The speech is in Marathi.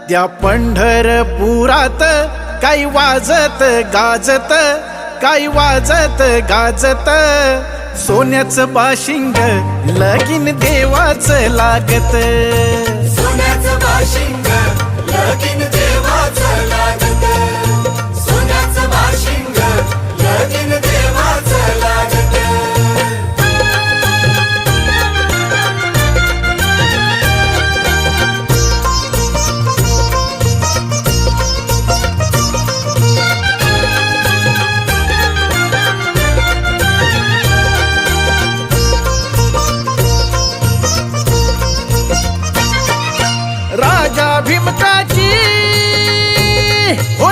त्या पंढरपुरात काही वाजत गाजत, काही वाजत गाजत, सोन्याचं बाशिंग लगीन देवाचं लागत. सोन्याचं बाशिंग लगीन देवाचं लागत. सोन्याचं बाशिंग लगीन देवाचं लागत. राजा भीमकाची हो